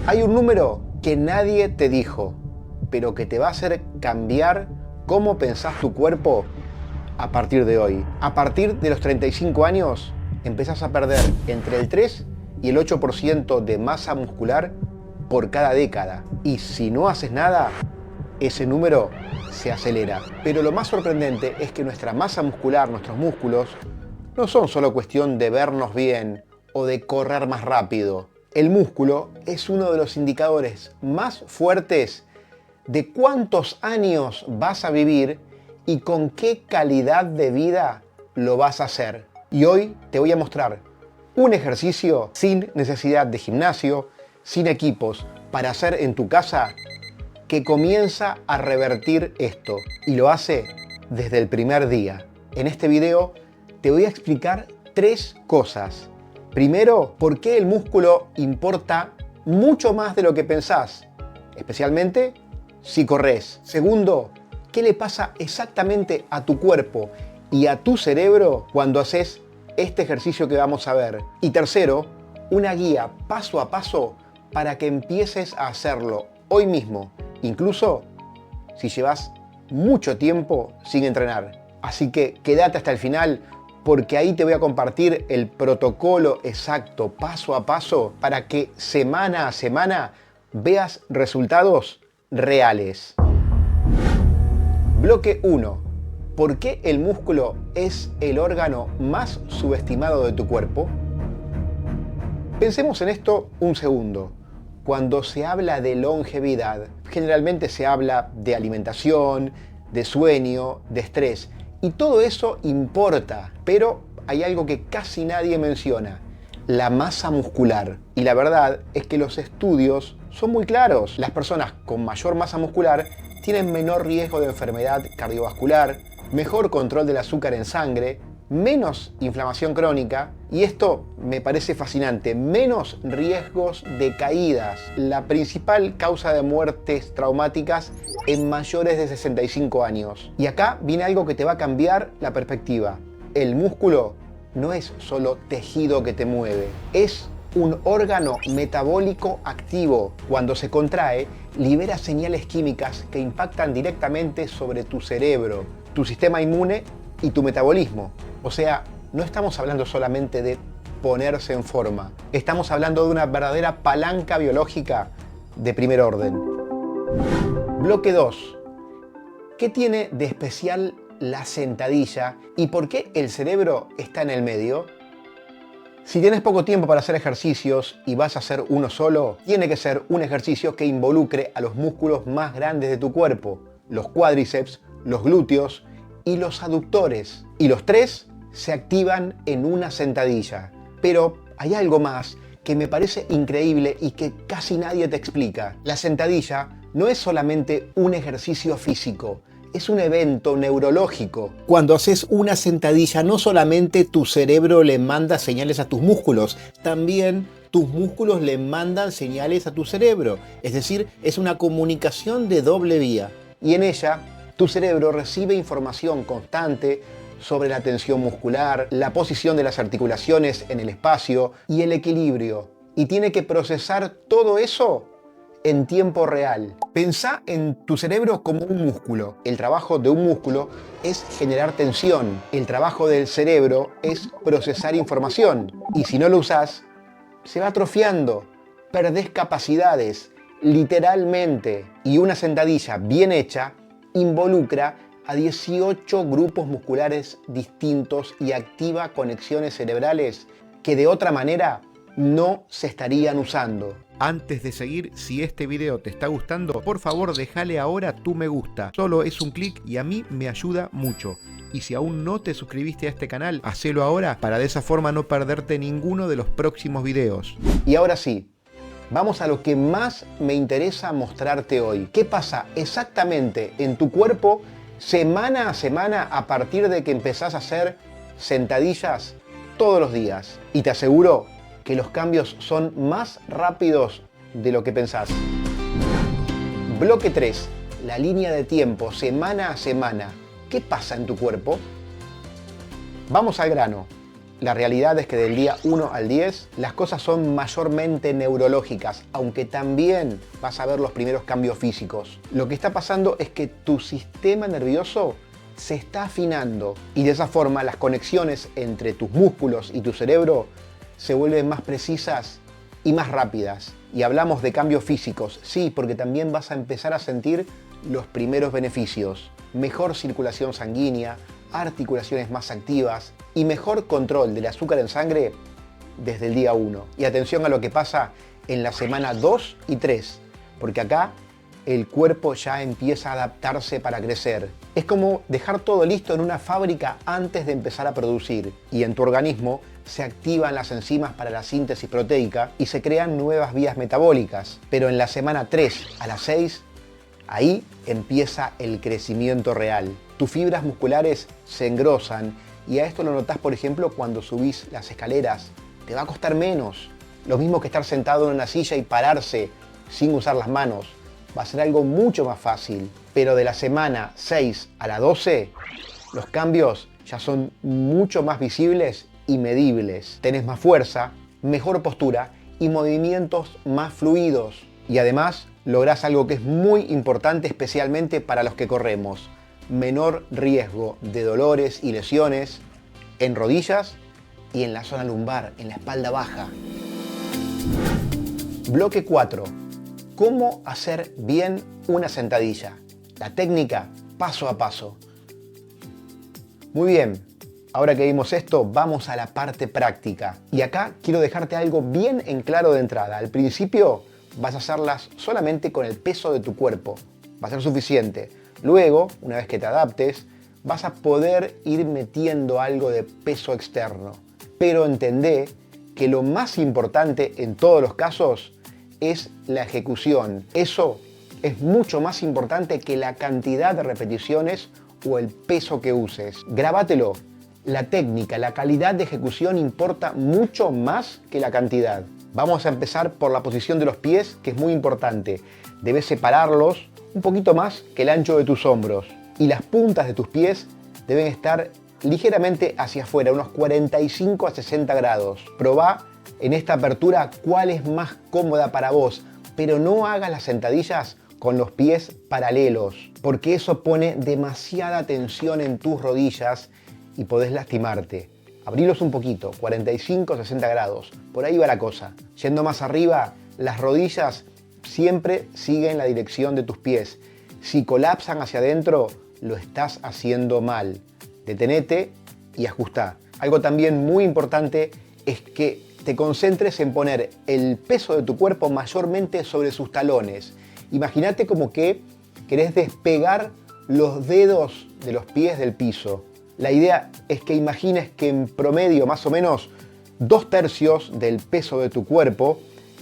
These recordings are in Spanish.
Hay un número que nadie te dijo, pero que te va a hacer cambiar cómo pensás tu cuerpo a partir de hoy. A partir de los 35 años empezás a perder entre el 3 y el 8% de masa muscular por cada década. Y si no haces nada, ese número se acelera. Pero lo más sorprendente es que nuestra masa muscular, nuestros músculos, no son solo cuestión de vernos bien o de correr más rápido. El músculo es uno de los indicadores más fuertes de cuántos años vas a vivir y con qué calidad de vida lo vas a hacer. Y hoy te voy a mostrar un ejercicio sin necesidad de gimnasio, sin equipos, para hacer en tu casa, que comienza a revertir esto. Y lo hace desde el primer día. En este video te voy a explicar 3 cosas. Primero, por qué el músculo importa mucho más de lo que pensás, especialmente si corres. Segundo, qué le pasa exactamente a tu cuerpo y a tu cerebro cuando haces este ejercicio que vamos a ver. Y tercero, una guía paso a paso para que empieces a hacerlo hoy mismo, incluso si llevas mucho tiempo sin entrenar. Así que quédate hasta el final, porque ahí te voy a compartir el protocolo exacto, paso a paso, para que semana a semana veas resultados reales. Bloque 1. ¿Por qué el músculo es el órgano más subestimado de tu cuerpo? Pensemos en esto un segundo. Cuando se habla de longevidad, generalmente se habla de alimentación, de sueño, de estrés. Y todo eso importa, pero hay algo que casi nadie menciona: la masa muscular. Y la verdad es que los estudios son muy claros. Las personas con mayor masa muscular tienen menor riesgo de enfermedad cardiovascular, mejor control del azúcar en sangre, menos inflamación crónica, y esto me parece fascinante, menos riesgos de caídas, la principal causa de muertes traumáticas en mayores de 65 años. Y acá viene algo que te va a cambiar la perspectiva. El músculo no es solo tejido que te mueve, es un órgano metabólico activo. Cuando se contrae, libera señales químicas que impactan directamente sobre tu cerebro, tu sistema inmune y tu metabolismo. O sea, no estamos hablando solamente de ponerse en forma, estamos hablando de una verdadera palanca biológica de primer orden. Bloque 2. ¿Qué tiene de especial la sentadilla y por qué el cerebro está en el medio? Si tienes poco tiempo para hacer ejercicios y vas a hacer uno solo, tiene que ser un ejercicio que involucre a los músculos más grandes de tu cuerpo: los cuádriceps, los glúteos y los aductores. Y los 3 se activan en una sentadilla. Pero hay algo más que me parece increíble y que casi nadie te explica. La sentadilla no es solamente un ejercicio físico, es un evento neurológico. Cuando haces una sentadilla, no solamente tu cerebro le manda señales a tus músculos, también tus músculos le mandan señales a tu cerebro. Es decir, es una comunicación de doble vía. Y en ella, tu cerebro recibe información constante sobre la tensión muscular, la posición de las articulaciones en el espacio y el equilibrio. Y tiene que procesar todo eso en tiempo real. Pensá en tu cerebro como un músculo. El trabajo de un músculo es generar tensión. El trabajo del cerebro es procesar información. Y si no lo usás, se va atrofiando. Perdés capacidades, literalmente. Y una sentadilla bien hecha involucra a 18 grupos musculares distintos y activa conexiones cerebrales que de otra manera no se estarían usando. Antes de seguir, si este video te está gustando, por favor déjale ahora tu me gusta. Solo es un clic y a mí me ayuda mucho. Y si aún no te suscribiste a este canal, hacelo ahora para de esa forma no perderte ninguno de los próximos videos. Y ahora sí, vamos a lo que más me interesa mostrarte hoy. ¿Qué pasa exactamente en tu cuerpo semana a semana a partir de que empezás a hacer sentadillas todos los días? Y te aseguro que los cambios son más rápidos de lo que pensás. Bloque 3. La línea de tiempo, semana a semana. ¿Qué pasa en tu cuerpo? Vamos al grano. La realidad es que del día 1 al 10 las cosas son mayormente neurológicas, aunque también vas a ver los primeros cambios físicos. Lo que está pasando es que tu sistema nervioso se está afinando y de esa forma las conexiones entre tus músculos y tu cerebro se vuelven más precisas y más rápidas. Y hablamos de cambios físicos, sí, porque también vas a empezar a sentir los primeros beneficios. Mejor circulación sanguínea, articulaciones más activas y mejor control del azúcar en sangre desde el día 1. Y atención a lo que pasa en la semana 2 y 3, porque acá el cuerpo ya empieza a adaptarse para crecer. Es como dejar todo listo en una fábrica antes de empezar a producir. Y en tu organismo se activan las enzimas para la síntesis proteica y se crean nuevas vías metabólicas. Pero en la semana 3 a la 6, ahí empieza el crecimiento real. Tus fibras musculares se engrosan y a esto lo notás, por ejemplo, cuando subís las escaleras. Te va a costar menos. Lo mismo que estar sentado en una silla y pararse sin usar las manos. Va a ser algo mucho más fácil. Pero de la semana 6 a la 12, los cambios ya son mucho más visibles y medibles. Tenés más fuerza, mejor postura y movimientos más fluidos. Y además lográs algo que es muy importante, especialmente para los que corremos: menor riesgo de dolores y lesiones en rodillas y en la zona lumbar, en la espalda baja. Bloque 4. ¿Cómo hacer bien una sentadilla? La técnica paso a paso. Muy bien, ahora que vimos esto, vamos a la parte práctica. Y acá quiero dejarte algo bien en claro de entrada. Al principio vas a hacerlas solamente con el peso de tu cuerpo. Va a ser suficiente. Luego, una vez que te adaptes, vas a poder ir metiendo algo de peso externo. Pero entendé que lo más importante en todos los casos es la ejecución. Eso es mucho más importante que la cantidad de repeticiones o el peso que uses. Grábatelo. La técnica, la calidad de ejecución importa mucho más que la cantidad. Vamos a empezar por la posición de los pies, que es muy importante. Debes separarlos un poquito más que el ancho de tus hombros. Y las puntas de tus pies deben estar ligeramente hacia afuera, unos 45 a 60 grados. Probá en esta apertura cuál es más cómoda para vos, pero no hagas las sentadillas con los pies paralelos, porque eso pone demasiada tensión en tus rodillas y podés lastimarte. Abrilos un poquito, 45 a 60 grados, por ahí va la cosa. Yendo más arriba, las rodillas siempre siguen la dirección de tus pies. Si colapsan hacia adentro, lo estás haciendo mal. Detenete y ajustá. Algo también muy importante es que te concentres en poner el peso de tu cuerpo mayormente sobre sus talones. Imagínate como que querés despegar los dedos de los pies del piso. La idea es que imagines que en promedio más o menos 2/3 del peso de tu cuerpo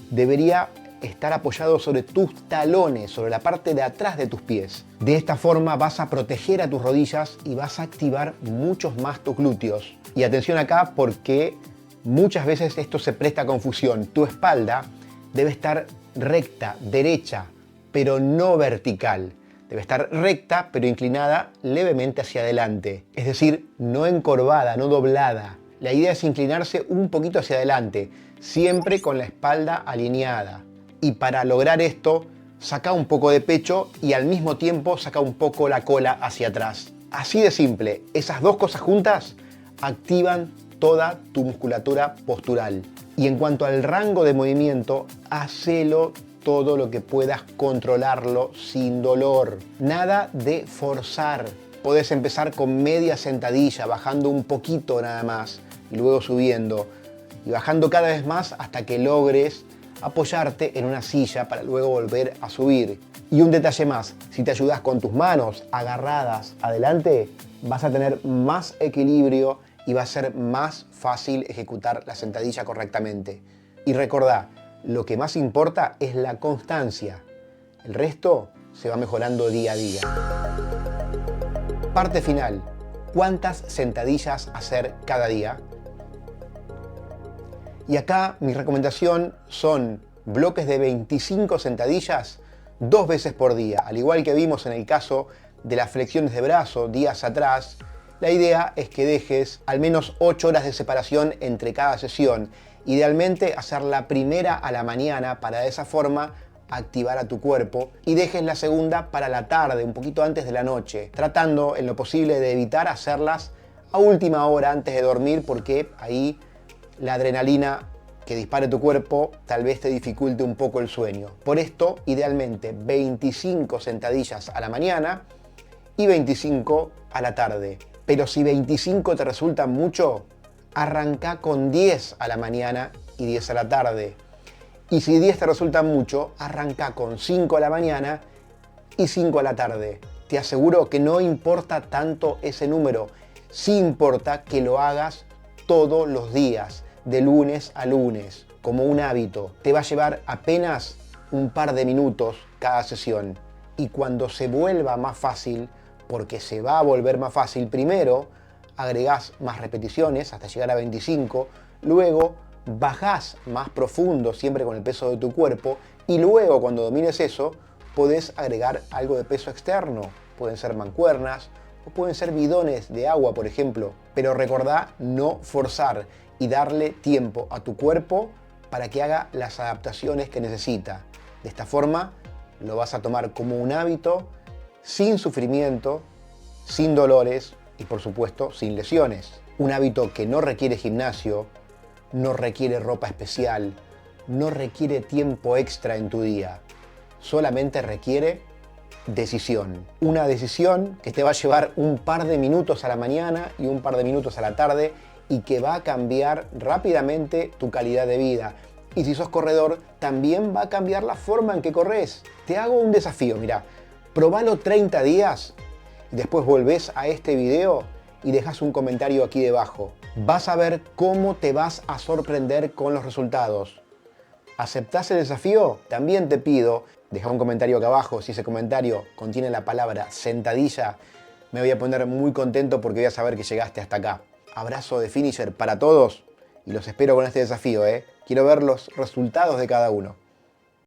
debería estar apoyado sobre tus talones, sobre la parte de atrás de tus pies. De esta forma vas a proteger a tus rodillas y vas a activar muchos más tus glúteos. Y atención acá porque muchas veces esto se presta a confusión. Tu espalda debe estar recta, derecha, pero no vertical. Debe estar recta, pero inclinada levemente hacia adelante. Es decir, no encorvada, no doblada. La idea es inclinarse un poquito hacia adelante, siempre con la espalda alineada. Y para lograr esto, saca un poco de pecho y al mismo tiempo saca un poco la cola hacia atrás. Así de simple. Esas dos cosas juntas activan toda tu musculatura postural. Y en cuanto al rango de movimiento, hacelo todo lo que puedas controlarlo sin dolor. Nada de forzar. Podés empezar con media sentadilla, bajando un poquito nada más, y luego subiendo, y bajando cada vez más hasta que logres apoyarte en una silla para luego volver a subir. Y un detalle más, si te ayudas con tus manos agarradas adelante, vas a tener más equilibrio y va a ser más fácil ejecutar la sentadilla correctamente. Y recordá, lo que más importa es la constancia. El resto se va mejorando día a día. Parte final. ¿Cuántas sentadillas hacer cada día? Y acá mi recomendación son bloques de 25 sentadillas 2 veces por día. Al igual que vimos en el caso de las flexiones de brazo días atrás, La idea es que dejes al menos 8 horas de separación entre cada sesión. Idealmente hacer la primera a la mañana para de esa forma activar a tu cuerpo y dejes la segunda para la tarde, un poquito antes de la noche, tratando en lo posible de evitar hacerlas a última hora antes de dormir porque ahí la adrenalina que dispare tu cuerpo tal vez te dificulte un poco el sueño. Por esto, idealmente 25 sentadillas a la mañana y 25 a la tarde. Pero si 25 te resultan mucho, arranca con 10 a la mañana y 10 a la tarde. Y si 10 te resultan mucho, arranca con 5 a la mañana y 5 a la tarde. Te aseguro que no importa tanto ese número, sí importa que lo hagas todos los días, de lunes a lunes, como un hábito. Te va a llevar apenas un par de minutos cada sesión. Y cuando se vuelva más fácil, porque se va a volver más fácil, primero agregás más repeticiones hasta llegar a 25, luego bajás más profundo siempre con el peso de tu cuerpo y luego cuando domines eso podés agregar algo de peso externo. Pueden ser mancuernas o pueden ser bidones de agua, por ejemplo. Pero recordá no forzar y darle tiempo a tu cuerpo para que haga las adaptaciones que necesita. De esta forma lo vas a tomar como un hábito sin sufrimiento, sin dolores y por supuesto sin lesiones. Un hábito que no requiere gimnasio, no requiere ropa especial, no requiere tiempo extra en tu día. Solamente requiere decisión. Una decisión que te va a llevar un par de minutos a la mañana y un par de minutos a la tarde y que va a cambiar rápidamente tu calidad de vida. Y si sos corredor, también va a cambiar la forma en que corres. Te hago un desafío, mira, probalo 30 días y después volvés a este video y dejas un comentario aquí debajo. Vas a ver cómo te vas a sorprender con los resultados. ¿Aceptás el desafío? También te pido, deja un comentario acá abajo. Si ese comentario contiene la palabra sentadilla, me voy a poner muy contento porque voy a saber que llegaste hasta acá. Abrazo de finisher para todos y los espero con este desafío, Quiero ver los resultados de cada uno.